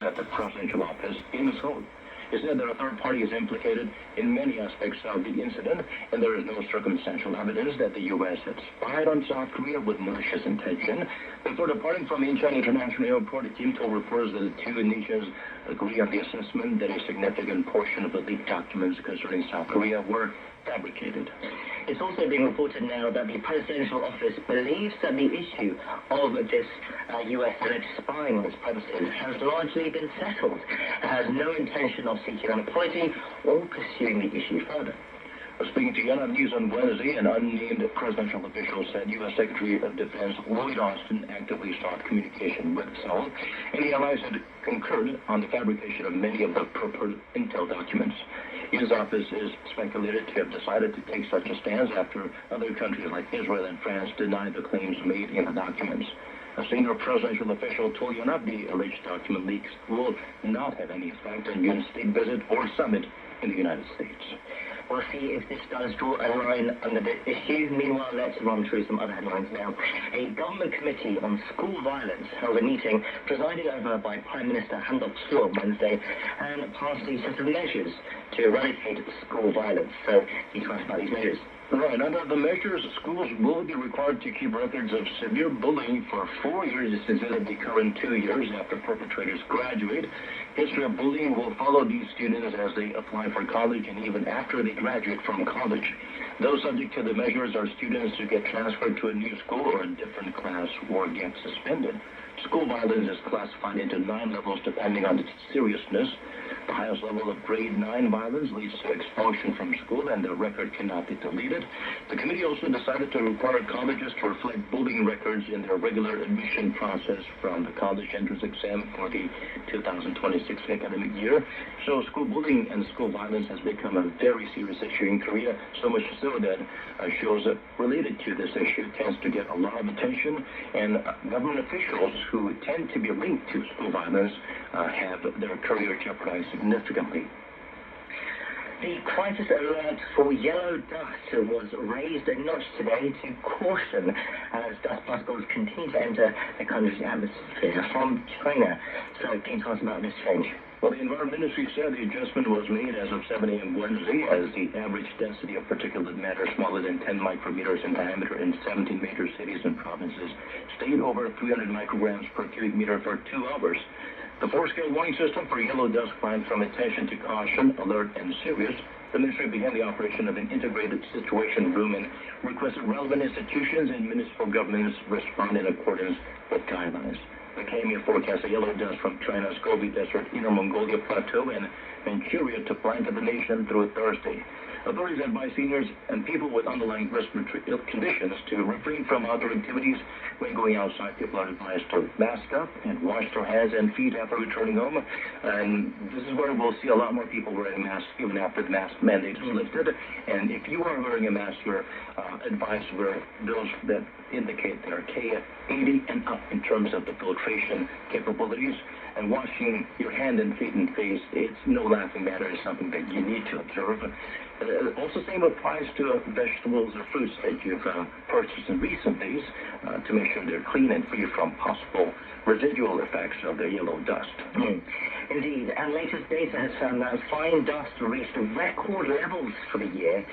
at the presidential office in Seoul. He said that a third party is implicated in many aspects of the incident, and there is no circumstantial evidence that the U.S. had spied on South Korea with malicious intention. Before departing from Incheon International Airport, Kim told reporters that the two nations agree on the assessment that a significant portion of the leaked documents concerning South Korea were fabricated. It's also being reported now that the presidential office believes that the issue of this U.S. alleged spying on its premises has largely been settled. It has no intention of seeking an apology or pursuing the issue further. Speaking to Yonhap News on Wednesday, an unnamed presidential official said U.S. Secretary of Defense Lloyd Austin actively sought communication with Seoul, and the allies had concurred on the fabrication of many of the purported intel documents. His office is speculated to have decided to take such a stance after other countries like Israel and France denied the claims made in the documents. A senior presidential official told Yonhap the alleged document leaks will not have any effect on Yoon's state visit or summit in the United States. We'll see if this does draw a line under the issue. Meanwhile, let's run through some other headlines now. A government committee on school violence held a meeting presided over by Prime Minister Han Duk-soo on Wednesday and passed a set of measures to eradicate school violence. So, he talked about these measures. Right. Under the measures, schools will be required to keep records of severe bullying for 4 years instead of the current 2 years after perpetrators graduate. History of bullying will follow these students as they apply for college and even after they graduate from college. Those subject to the measures are students who get transferred to a new school or a different class or get suspended. School violence is classified into 9 levels depending on its seriousness. The highest level of grade 9 violence leads to expulsion from school and the record cannot be deleted. The committee also decided to require colleges to reflect bullying records in their regular admission process from the college entrance exam for the 2026 academic year. So school bullying and school violence has become a very serious issue in Korea, so much so that shows related to this issue tends to get a lot of attention, and government officials who tend to be linked to school violence have their career jeopardized significantly. The crisis alert for yellow dust was raised a notch today to caution as dust particles continue to enter the country's atmosphere from China. So, can you tell us about this change? Well, the Environment Ministry said the adjustment was made as of 7 a.m. Wednesday as the average density of particulate matter smaller than 10 micrometers in diameter in 17 major cities and provinces stayed over 300 micrograms per cubic meter for 2 hours. The 4-scale warning system for yellow dust climbed from attention to caution, alert, and serious. The ministry began the operation of an integrated situation room and requested relevant institutions and municipal governments respond in accordance with guidelines. The KMA forecast a yellow dust from China's Gobi Desert, Inner Mongolia Plateau, and Manchuria to blanket the nation through Thursday. Authorities advise seniors and people with underlying respiratory conditions to refrain from outdoor activities. When going outside, people are advised to mask up and wash their hands and feet after returning home. And this is where we'll see a lot more people wearing masks even after the mask mandate is lifted. And if you are wearing a mask, you're advised to wear those that indicate they're K80 and up in terms of the filtration capabilities. And washing your hand and feet and face, it's no laughing matter. It's something that you need to observe. Also, same applies to vegetables or fruits that you've purchased in recent days to make sure they're clean and free from possible residual effects of the yellow dust. Indeed, and latest data has found that fine dust reached record levels for the year.